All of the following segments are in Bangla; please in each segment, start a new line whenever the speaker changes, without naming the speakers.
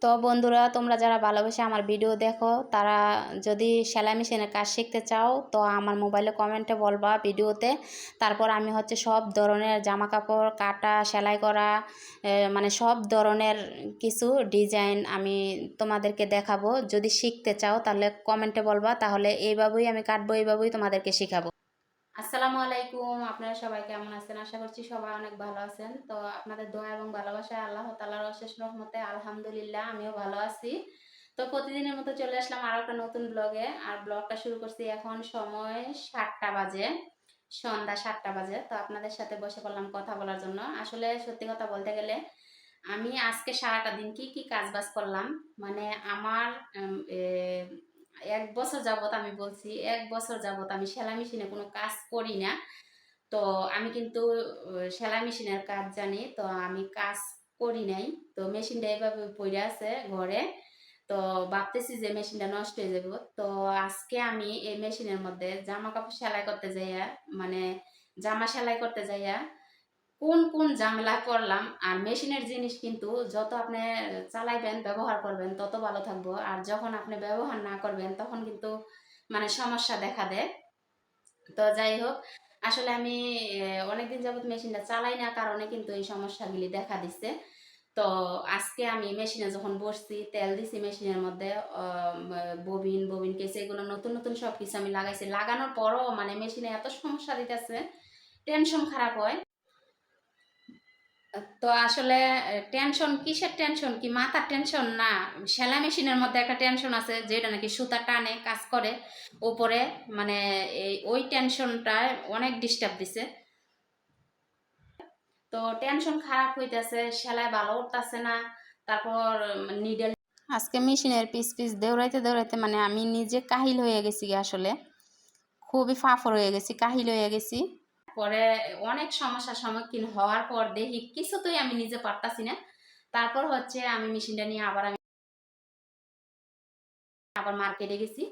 তো বন্ধুরা, তোমরা যারা ভালোবেসে আমার ভিডিও দেখো, তারা যদি সেলাই মেশিনের কাজ শিখতে চাও তো আমার মোবাইলে কমেন্টে বলবা ভিডিওতে। তারপর আমি হচ্ছে সব ধরনের জামা কাপড় কাটা সেলাই করা, মানে সব ধরনের কিছু ডিজাইন আমি তোমাদেরকে দেখাবো। যদি শিখতে চাও তাহলে কমেন্টে বলবা, তাহলে এইভাবেই আমি কাটবো, এইভাবেই তোমাদেরকে শেখাবো। আসসালামু আলাইকুম, আপনারা সবাই কেমন আছেন? আশা করছি সবাই অনেক ভালো আছেন। তো আপনাদের দোয়া এবং ভালোবাসায় আল্লাহ তাআলার অশেষ রহমতে আলহামদুলিল্লাহ আমিও ভালো আছি। তো প্রতিদিনের মতো চলে আসলাম আরো একটা নতুন ব্লগে। আর ব্লগটা শুরু করছি এখন সময় 7টা বাজে, সন্ধ্যা 7টা বাজে। তো আপনাদের সাথে বসে পড়লাম কথা বলার জন্য। আসলে সত্যি কথা বলতে গেলে আমি আজকে সারাটা দিন কি কি কাজ বাজ করলাম, মানে আমার 1 বছর যাবত, আমি বলছি 1 বছর যাবত আমি সেলাই মেশিনে কোনো কাজ করি না। তো আমি কিন্তু সেলাই মেশিনের কাজ জানি, তো আমি কাজ করি নাই। তো মেশিনটা এভাবে পড়ে আছে ঘরে। তো ভাবতেছি যে মেশিনটা নষ্ট হয়ে যাবে। তো আজকে আমি এই মেশিনের মধ্যে জামা কাপড় সেলাই করতে যাইয়া, মানে জামা সেলাই করতে যাইয়া কোন কোন ঝামেলায় পড়লাম। আর মেশিনের জিনিস কিন্তু যত আপনি চালাইবেন ব্যবহার করবেন তত ভালো থাকবো, আর যখন আপনি ব্যবহার না করবেন তখন কিন্তু মানে সমস্যা দেখা দেয়। তো যাই হোক, আসলে আমি অনেকদিন যাবত মেশিনটা চালাই না কারণে কিন্তু এই সমস্যাগুলি দেখা দিচ্ছে। তো আজকে আমি মেশিনে যখন বসছি, তেল দিছি মেশিনের মধ্যে, ববিন ববিন কেসে এগুলো নতুন নতুন সব কিছু আমি লাগাইছি। লাগানোর পরও মানে মেশিনে এত সমস্যা দিতেছে, টেনশন খারাপ হয়। তো আসলে টেনশন কিসের টেনশন, কি মাথার টেনশন না, সেলাই মেশিনের মধ্যে একটা টেনশন আছে যেটা নাকি সুতা টানে কাজ করে উপরে, মানে ওই টেনশনটা অনেক ডিস্টার্ব দিছে। তো টেনশন খারাপ হইতেছে, সেলাই ভালো উঠতেছে না। তারপর নিডেল আজকে মেশিনের পিস পিস দৌড়াইতে দৌড়াইতে মানে আমি নিজে কাহিল হয়ে গেছি, আসলে খুবই ফাফর হয়ে গেছি, কাহিল হয়ে গেছি। পরে অনেক সমস্যার সম্মুখীন হওয়ার পর দেখি কিছুতেই আমি নিজে পারতাছি না। তারপর হচ্ছে আমি মেশিনটা নিয়ে আবার মার্কেটে গেছি।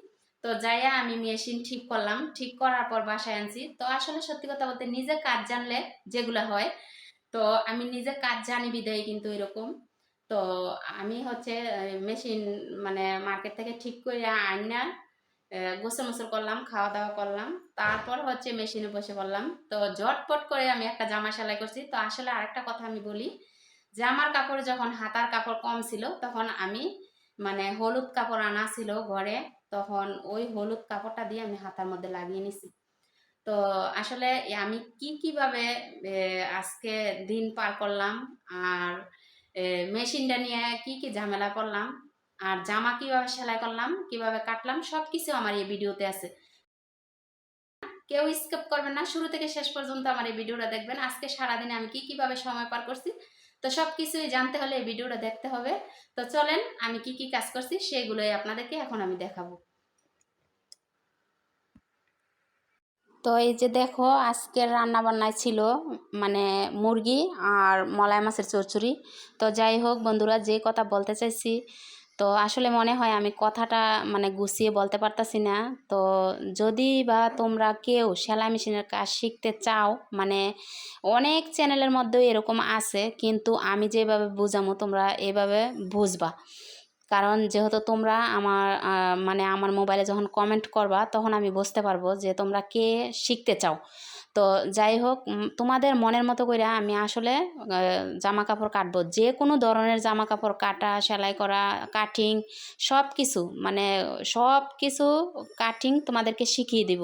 তো যাইয়া আমি মেশিন ঠিক করলাম, ঠিক করার পর বাসায় আনছি। তো আসলে সত্যি কথা বলতে নিজে কাজ জানলে যেগুলো হয়, তো আমি নিজে কাজ জানি বিদায় কিন্তু এরকম। তো আমি হচ্ছে মেশিন মানে মার্কেট থেকে ঠিক করে আইনা গোসল মোসল করলাম, খাওয়া দাওয়া করলাম, তারপর হচ্ছে মেশিনে বসে পড়লাম। তো ঝটপট করে আমি একটা জামা সেলাই করছি। তো আসলে আরেকটা কথা আমি বলি, জামার কাপড় যখন হাতার কাপড় কম ছিল তখন আমি মানে হলুদ কাপড় আনা ছিল ঘরে, তখন ওই হলুদ কাপড়টা দিয়ে আমি হাতার মধ্যে লাগিয়ে নিছি। তো আসলে আমি কিভাবে আজকে দিন পার করলাম, আর মেশিনটা নিয়ে কি কি ঝামেলা করলাম, আর জামা কিভাবে সেলাই করলাম, কিভাবে কাটলাম, সবকিছু আমার এই ভিডিওতে আছে। কেউ স্কিপ করবেন না, শুরু থেকে শেষ পর্যন্ত আমার এই ভিডিওটা দেখবেন। আজকে সারাদিনে আমি কিভাবে সময় পার করছি, তো সবকিছুই জানতে হলে এই ভিডিওটা দেখতে হবে। তো চলেন আমি কি কাজ করছি সেগুলোই আপনাদেরকে এখন আমি দেখাবো। তো এই যে দেখো, আজকের রান্না বান্নায় ছিল মানে মুরগি আর মলাই মাছের চচ্চড়ি। তো যাই হোক বন্ধুরা, যে কথা বলতে চাইছি, তো আসলে মনে হয় আমি কথাটা মানে গুছিয়ে বলতে পারতাছি না। তো যদি বা তোমরা কেউ সেলাই মেশিনের কাজ শিখতে চাও, মানে অনেক চ্যানেলের মধ্যেও এরকম আছে, কিন্তু আমি যেভাবে বুঝামো তোমরা এভাবে বুঝবা। কারণ যেহেতু তোমরা আমার মানে আমার মোবাইলে যখন কমেন্ট করবা তখন আমি বুঝতে পারবো যে তোমরা কে শিখতে চাও। তো যাই হোক, তোমাদের মনের মতো করে আমি আসলে জামা কাপড় কাটবো, যে কোনো ধরনের জামা কাপড় কাটা সেলাই করা কাটিং সব কিছু, মানে সব কিছু কাটিং তোমাদেরকে শিখিয়ে দিব।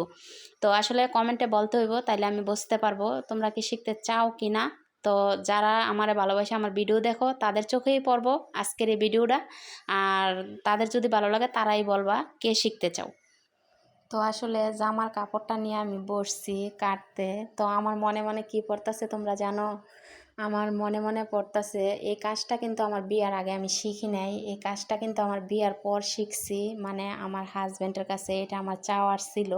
তো আসলে কমেন্টে বলতে হইব, তাইলে আমি বুঝতে পারবো তোমরা কি শিখতে চাও কি না। তো যারা আমার ভালোবাসে আমার ভিডিও দেখো তাদের চোখেই পড়বো আজকের এই ভিডিওটা। আর তাদের যদি ভালো লাগে তারাই বলবা কে শিখতে চাও। তো আসলে জামার কাপড়টা নিয়ে আমি বসছি কাটতে। তো আমার মনে মনে কি পড়তাছে তোমরা জানো? আমার মনে মনে পড়তাছে এই কাজটা কিন্তু আমার বিয়ার আগে আমি শিখি নাই, এই কাজটা কিন্তু আমার বিয়ার পর শিখছি। মানে আমার হাজব্যান্ডের কাছে এটা আমার চাওয়ার ছিল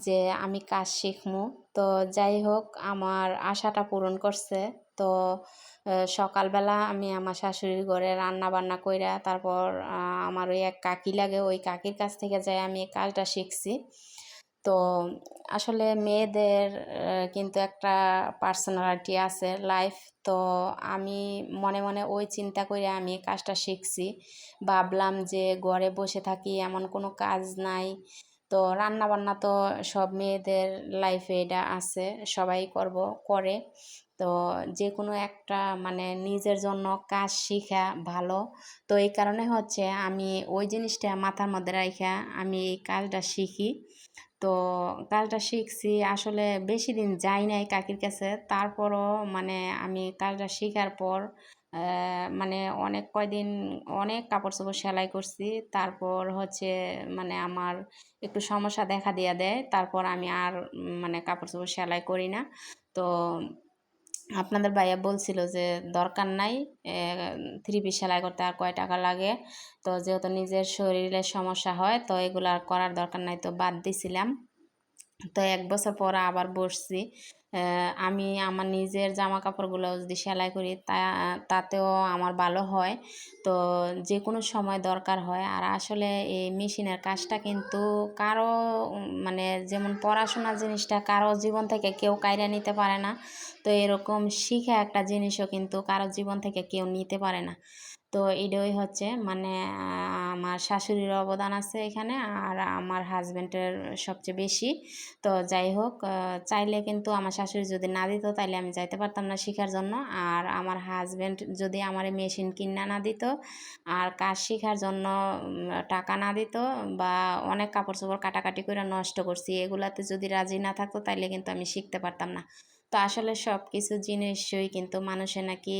যে আমি কাজ শিখবো। তো যাই হোক, আমার আশাটা পূরণ করছে। তো সকালবেলা আমি আমার শাশুড়ির ঘরে রান্না বান্না কইরা তারপর আমার ওই এক কাকি লাগে, ওই কাকির কাছ থেকে যাই আমি এই কাজটা শিখছি। তো আসলে মেয়েদের কিন্তু একটা পার্সোনালিটি আছে লাইফ। তো আমি মনে মনে ওই চিন্তা করে আমি কাজটা শিখছি। ভাবলাম যে ঘরে বসে থাকি, এমন কোনো কাজ নাই, তো রান্না বান্না তো সব মেয়েদের লাইফে এটা আছে, সবাই করে। তো যে কোনো একটা মানে নিজের জন্য কাজ শিখা ভালো। তো এই কারণে হচ্ছে আমি ওই জিনিসটা মাথার মধ্যে রাইখা আমি এই কাজটা শিখি। তো কাজটা শিখছি আসলে বেশি দিন যাই নাই কাকির কাছে, তারপরও মানে আমি কাজটা শেখার পর মানে অনেক কয়দিন অনেক কাপড় চোপড় সেলাই করছি। তারপর হচ্ছে মানে আমার একটু সমস্যা দেখা দিয়ে দেয়, তারপর আমি আর মানে কাপড় চোপড় সেলাই করি না। তো আপনাদের ভাইয়া বলছিল যে দরকার নাই থ্রি পিস সেলাই করতে, আর কয় টাকা লাগে। তো যেহেতু নিজের শরীরের সমস্যা হয় তো এগুলো আর করার দরকার নাই, তো বাদ দিছিলাম। তো 1 বছর পর আবার বসছি। আমি আমার নিজের জামা কাপড়গুলো যদি সেলাই করি তাতেও আমার ভালো হয়। তো যে কোনো সময় দরকার হয়। আর আসলে এই মেশিনের কাজটা কিন্তু কারো মানে যেমন পড়াশোনার জিনিসটা কারো জীবন থেকে কেউ কাইরা নিতে পারে না, তো এরকম শিখা একটা জিনিসও কিন্তু কারো জীবন থেকে কেউ নিতে পারে না। তো এটাই হচ্ছে মানে আমার শাশুড়ির অবদান আছে এখানে, আর আমার হাজব্যান্ডের সবচেয়ে বেশি। তো যাই হোক, চাইলে কিন্তু আমার শাশুড়ি যদি না দিত তাইলে আমি যাইতে পারতাম না শেখার জন্য। আর আমার হাজব্যান্ড যদি আমার মেশিন কিনা না দিত আর কাজ শেখার জন্য টাকা না দিত, বা অনেক কাপড় চোপড় কাটাকাটি করে নষ্ট করছি, এগুলাতে যদি রাজি না থাকতো তাইলে কিন্তু আমি শিখতে পারতাম না। তো আসলে সব কিছু জিনিসই কিন্তু মানুষের নাকি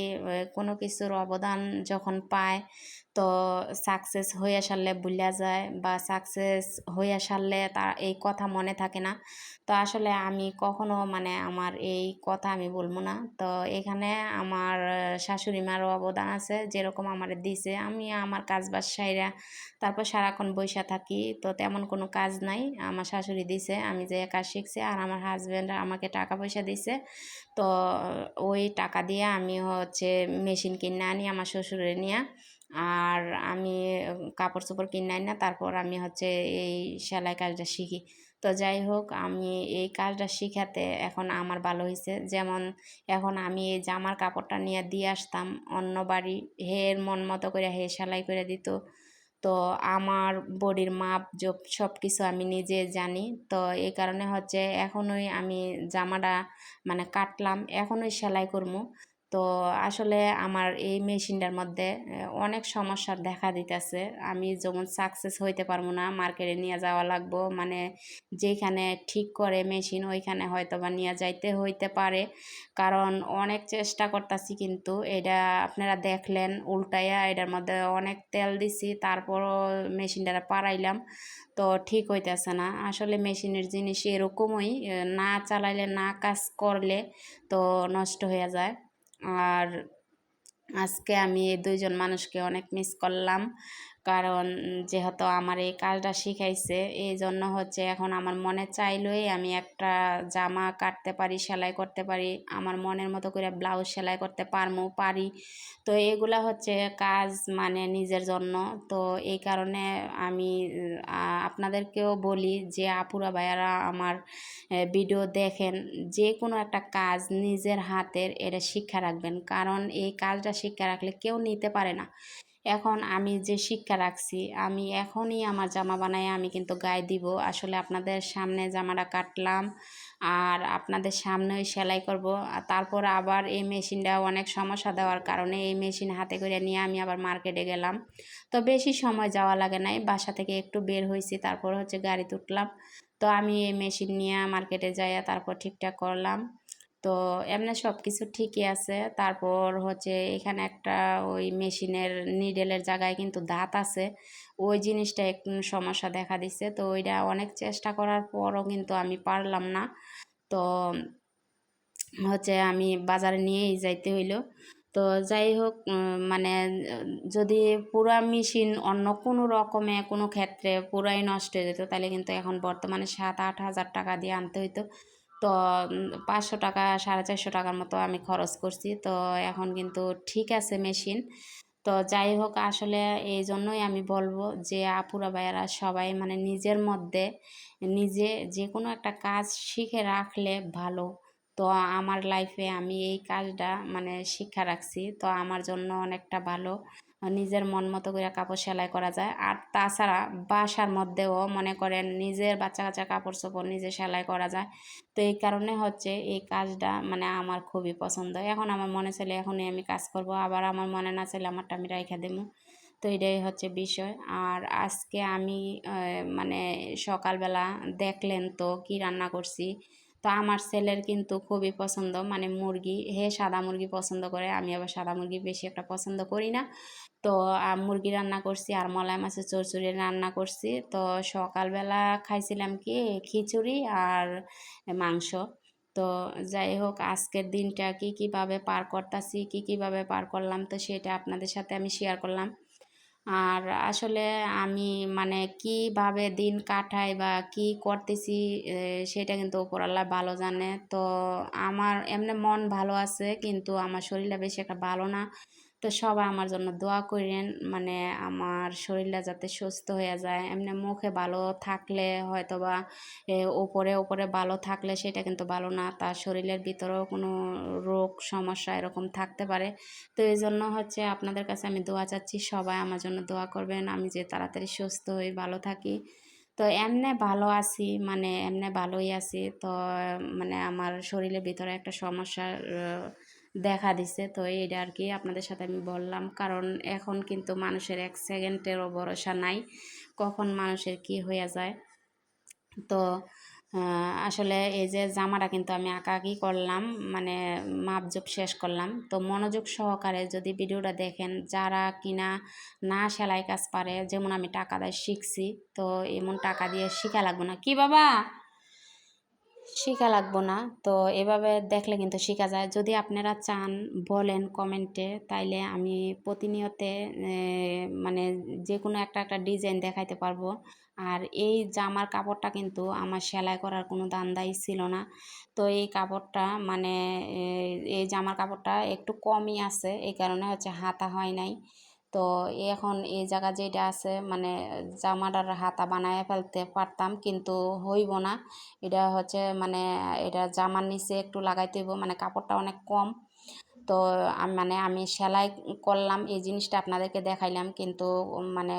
কোনো কিছুর অবদান যখন পায়, তো সাকসেস হইয়া সারলে ভুলা যায়, বা সাকসেস হইয়া সারলে তার এই কথা মনে থাকে না। তো আসলে আমি কখনো মানে আমার এই কথা আমি বলবো না। তো এখানে আমার শাশুড়ি মারও অবদান আছে, যেরকম আমার দিছে। আমি আমার কাজ বাজ সাইরা তারপর সারাক্ষণ বইসা থাকি, তো তেমন কোনো কাজ নাই। আমার শাশুড়ি দিছে, আমি যে কাজ শিখছি, আর আমার হাজব্যান্ড আমাকে টাকা পয়সা দিছে। তো ওই টাকা দিয়ে আমি হচ্ছে মেশিন কিনে আনি আমার শ্বশুরের নিয়ে। আর আমি কাপড় চোপড় কিনে আনি না, তারপর আমি হচ্ছে এই সেলাই কাজটা শিখি। তো যাই হোক, আমি এই কাজটা শিখাতে এখন আমার ভালো হয়েছে। যেমন এখন আমি এই জামার কাপড়টা নিয়ে দিয়ে আসতাম অন্য বাড়ি, হের মন মতো করে হে সেলাই করে দিত। তো আমার বডির মাপ যোগ সব কিছু আমি নিজে জানি। তো এই কারণে হচ্ছে এখনই আমি জামাটা মানে কাটলাম, এখনই সেলাই করবো। তো আসলে আমার এই মেশিনটার মধ্যে অনেক সমস্যার দেখা দিতেছে। আমি যেমন সাকসেস হইতে পারবো না, মার্কেটে নিয়ে যাওয়া লাগবো, মানে যেখানে ঠিক করে মেশিন ওইখানে হয়তো বা নিয়ে যাইতে হইতে পারে। কারণ অনেক চেষ্টা করতেছি, কিন্তু এটা আপনারা দেখলেন উল্টাইয়া এটার মধ্যে অনেক তেল দিছি, তারপরও মেশিনটা পারাইলাম, তো ঠিক হইতেছে না। আসলে মেশিনের জিনিস এরকমই, না চালাইলে না কাজ করলে তো নষ্ট হয়ে যায়। আর আজকে আমি এই 2জন মানুষকে অনেক মিস করলাম, কারণ যেহেতু আমার এই কাজটা শিখাইছে, এই জন্য হচ্ছে এখন আমার মনে চাইলেই আমি একটা জামা কাটতে পারি, সেলাই করতে পারি, আমার মনের মতো করে ব্লাউজ সেলাই করতে পারি। তো এগুলা হচ্ছে কাজ মানে নিজের জন্য। তো এই কারণে আমি আপনাদেরকেও বলি যে আপুরা ভাইয়ারা আমার ভিডিও দেখেন, যে কোনো একটা কাজ নিজের হাতের এটা শিক্ষা রাখবেন, কারণ এই কাজটা শিক্ষা রাখলে কেউ নিতে পারে না। এখন আমি যে শিক্ষা রাখছি, আমি এখনই আমার জামা বানাই আমি কিন্তু গায়ে দিব। আসলে আপনাদের সামনে জামাটা কাটলাম, আর আপনাদের সামনেই সেলাই করব। আর তারপর আবার এই মেশিনটা অনেক সমস্যা দেওয়ার কারণে এই মেশিন হাতে করে নিয়ে আমি আবার মার্কেটে গেলাম। তো বেশি সময় যাওয়া লাগে নাই, বাসা থেকে একটু বের হয়েছি, তারপর হচ্ছে গাড়িতে উঠলাম। তো আমি এই মেশিন নিয়ে মার্কেটে যাইয়া তারপর ঠিকঠাক করলাম। তো এমনি সব কিছু ঠিকই আছে। তারপর হচ্ছে এখানে একটা ওই মেশিনের নিডেলের জায়গায় কিন্তু দাঁত আছে, ওই জিনিসটা একটু সমস্যা দেখা দিচ্ছে। তো ওইটা অনেক চেষ্টা করার পরও কিন্তু আমি পারলাম না। তো হচ্ছে আমি বাজারে নিয়েই যাইতে হইলো। তো যাই হোক, মানে যদি পুরা মেশিন অন্য কোনো রকমে কোনো ক্ষেত্রে পুরাই নষ্ট হয়ে যেত, তাহলে কিন্তু এখন বর্তমানে 7-8 হাজার টাকা দিয়ে আনতে হইতো। তো 500 টাকা 450 টাকার মতো আমি খরচ করছি। তো এখন কিন্তু ঠিক আছে মেশিন। তো যাই হোক, আসলে এই জন্যই আমি বলবো যে আপুরা ভাইয়ারা সবাই মানে নিজের মধ্যে নিজে যে কোনো একটা কাজ শিখে রাখলে ভালো। তো আমার লাইফে আমি এই কাজটা মানে শিক্ষা রাখছি, তো আমার জন্য অনেকটা ভালো। নিজের মন মতো করে কাপড় সেলাই করা যায়। আর তাছাড়া বাসার মধ্যেও মনে করেন নিজের বাচ্চা কাচ্চা কাপড় চোপড় নিজে সেলাই করা যায়। তো এই কারণে হচ্ছে এই কাজটা মানে আমার খুবই পছন্দ। এখন আমার মনে চাইলে এখনই আমি কাজ করব, আবার আমার মনে না চাইলে আমারটা আমি রাইখা দেবো। তো এটাই হচ্ছে বিষয়। আর আজকে আমি মানে সকালবেলা দেখলেন তো কি রান্না করছি। তো আমার ছেলের কিন্তু খুবই পছন্দ মানে মুরগি, হে সাদা মুরগি পছন্দ করে, আমি আবার সাদা মুরগি বেশি একটা পছন্দ করি না। তো মুরগি রান্না করছি আর মলাই মাছের চচ্চড়ি রান্না করছি। তো সকালবেলা খাইছিলাম কি খিচুড়ি আর মাংস। তো যাই হোক, আজকের দিনটা কীভাবে পার করতেছি, কীভাবে পার করলাম, তো সেটা আপনাদের সাথে আমি শেয়ার করলাম। আর আসলে আমি মানে কিভাবে দিন কাটাই বা কি করতেছি সেটা কিন্তু উপরওয়ালা ভালো জানে। তো আমার এমনি মন ভালো আছে, কিন্তু আমার শরীরটা বেশি একটা ভালো না। তো সবাই আমার জন্য দোয়া করেন, মানে আমার শরীরটা যাতে সুস্থ হয়ে যায়। এমনি মুখে ভালো থাকলে হয়তো বা ওপরে ওপরে ভালো থাকলে সেটা কিন্তু ভালো না, তার শরীরের ভিতরেও কোনো রোগ সমস্যা এরকম থাকতে পারে। তো এই জন্য হচ্ছে আপনাদের কাছে আমি দোয়া চাচ্ছি, সবাই আমার জন্য দোয়া করবেন, আমি যে তাড়াতাড়ি সুস্থ হই, ভালো থাকি। তো এমনি ভালো আছি, মানে এমনি ভালোই আছি। তো মানে আমার শরীরের ভিতরে একটা সমস্যা দেখা দিছে, তো এইটা আর কি আপনাদের সাথে আমি বললাম। কারণ এখন কিন্তু মানুষের 1 সেকেন্ডেরও ভরসা নাই, কখন মানুষের কি হয়ে যায়। তো আসলে এই যে জামাটা কিন্তু আমি আঁকাআঁকি করলাম, মানে মাপজোপ শেষ করলাম। তো মনোযোগ সহকারে যদি ভিডিওটা দেখেন, যারা কিনা না সেলাই কাজ পারে, যেমন আমি টাকা দিয়ে শিখছি, তো এমন টাকা দিয়ে শিখা লাগবে না কি বাবা, শিখা লাগবো না। তো এভাবে দেখলে কিন্তু শিখা যায়। যদি আপনারা চান বলেন কমেন্টে, তাইলে আমি প্রতিনিয়তে মানে যে কোনো একটা একটা ডিজাইন দেখাইতে পারবো। আর এই জামার কাপড়টা কিন্তু আমার সেলাই করার কোনো ধান্দাই ছিল না। তো এই কাপড়টা মানে এই জামার কাপড়টা একটু কমই আছে, এই কারণে হচ্ছে হাতা হয় নাই। তো এখন এই জায়গা যেটা আছে মানে জামাটার হাতা বানায় ফেলতে পারতাম, কিন্তু হইব না। এটা হচ্ছে মানে এটা জামার নিচে একটু লাগাইতে হইব, মানে কাপড়টা অনেক কম। তো মানে আমি সেলাই করলাম এই জিনিসটা আপনাদেরকে দেখাইলাম, কিন্তু মানে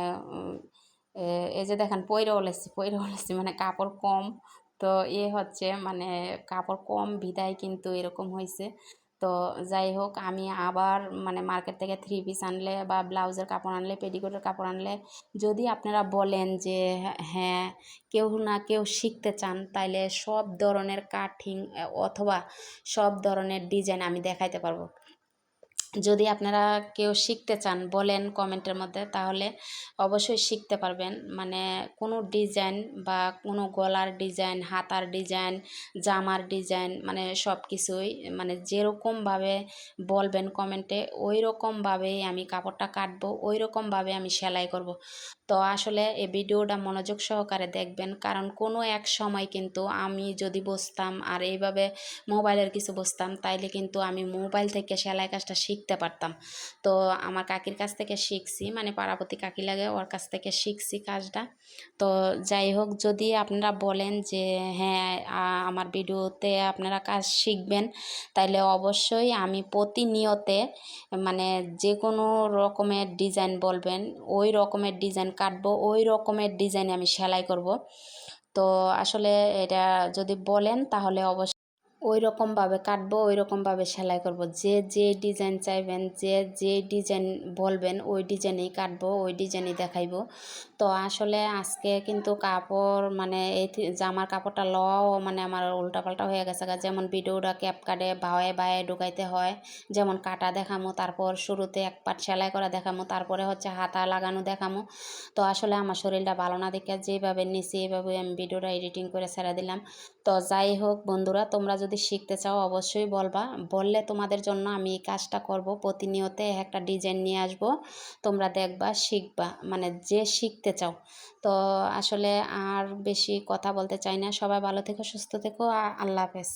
এই যে দেখেন পইরে ওলেছি মানে কাপড় কম। তো হচ্ছে মানে কাপড় কম বিদায় কিন্তু এরকম হয়েছে। তো যাই হোক, আমি আবার মানে মার্কেট থেকে 3 পিস আনলে বা ব্লাউজের কাপড় আনলে, পেটিকোটের কাপড় আনলে, যদি আপনারা বলেন যে হ্যাঁ কেউ না কেউ শিখতে চান, তাইলে সব ধরনের কাটিং অথবা সব ধরনের ডিজাইন আমি দেখাইতে পারবো। যদি আপনারা কেউ শিখতে চান বলেন কমেন্টের মধ্যে, তাহলে অবশ্যই শিখতে পারবেন। মানে কোনো ডিজাইন বা কোনো গলার ডিজাইন, হাতার ডিজাইন, জামার ডিজাইন, মানে সব কিছুই মানে যেরকমভাবে বলবেন কমেন্টে, ওই রকমভাবেই আমি কাপড়টা কাটবো, ওই রকমভাবে আমি সেলাই করব। তো আসলে এই ভিডিওটা মনোযোগ সহকারে দেখবেন, কারণ কোনো এক সময় কিন্তু আমি যদি বসতাম আর এইভাবে মোবাইলের কিছু বসতাম, তাইলে কিন্তু আমি মোবাইল থেকে সেলাই কাজটা শিখতে পারতাম। তো আমার কাকির কাছ থেকে শিখছি, মানে পাড়াপতি কাকি লাগে, ওর কাছ থেকে শিখছি কাজটা। তো যাই হোক, যদি আপনারা বলেন যে হ্যাঁ আমার ভিডিওতে আপনারা কাজ শিখবেন, তাইলে অবশ্যই আমি প্রতিনিয়তে মানে যে কোনো রকমের ডিজাইন বলবেন, ওই রকমের ডিজাইন কাটবো, ওই রকমের ডিজাইনে আমি সেলাই করব। তো আসলে এটা যদি বলেন তাহলে অবশ্যই ওই রকমভাবে কাটবো, ওই রকমভাবে সেলাই করব। যে যে ডিজাইন চাইবেন, যে যে ডিজাইন বলবেন, ওই ডিজাইনেই কাটবো, ওই ডিজাইনই দেখাইবো। তো আসলে আজকে কিন্তু কাপড় মানে এই জামার কাপড়টা লওয়াও মানে আমার উল্টাপাল্টা হয়ে গেছে গা। যেমন ভিডিওটা ক্যাপ কাটে বায়ে বায়ে ঢুকাইতে হয়, যেমন কাটা দেখামো, তারপর শুরুতে এক পাট সেলাই করা দেখামো, তারপরে হচ্ছে হাতা লাগানো দেখামো। তো আসলে আমার শরীরটা ভালো না দেখে যেভাবে নিছি এইভাবে আমি ভিডিওটা এডিটিং করে ছেড়ে দিলাম। তো যাই হোক বন্ধুরা, তোমরা যদি শিখতে চাও অবশ্যই বলবা, বললে তোমাদের জন্য আমি এই কাজটা করব। প্রতিনিয়ত একটা ডিজাইন নিয়ে আসব, তোমরা দেখবা শিখবা, মানে যে শিখতে চাও। তো আসলে আর বেশি কথা বলতে চাই না। সবাই ভালো থেকো, সুস্থ থেকো, আল্লাহ হাফেজ।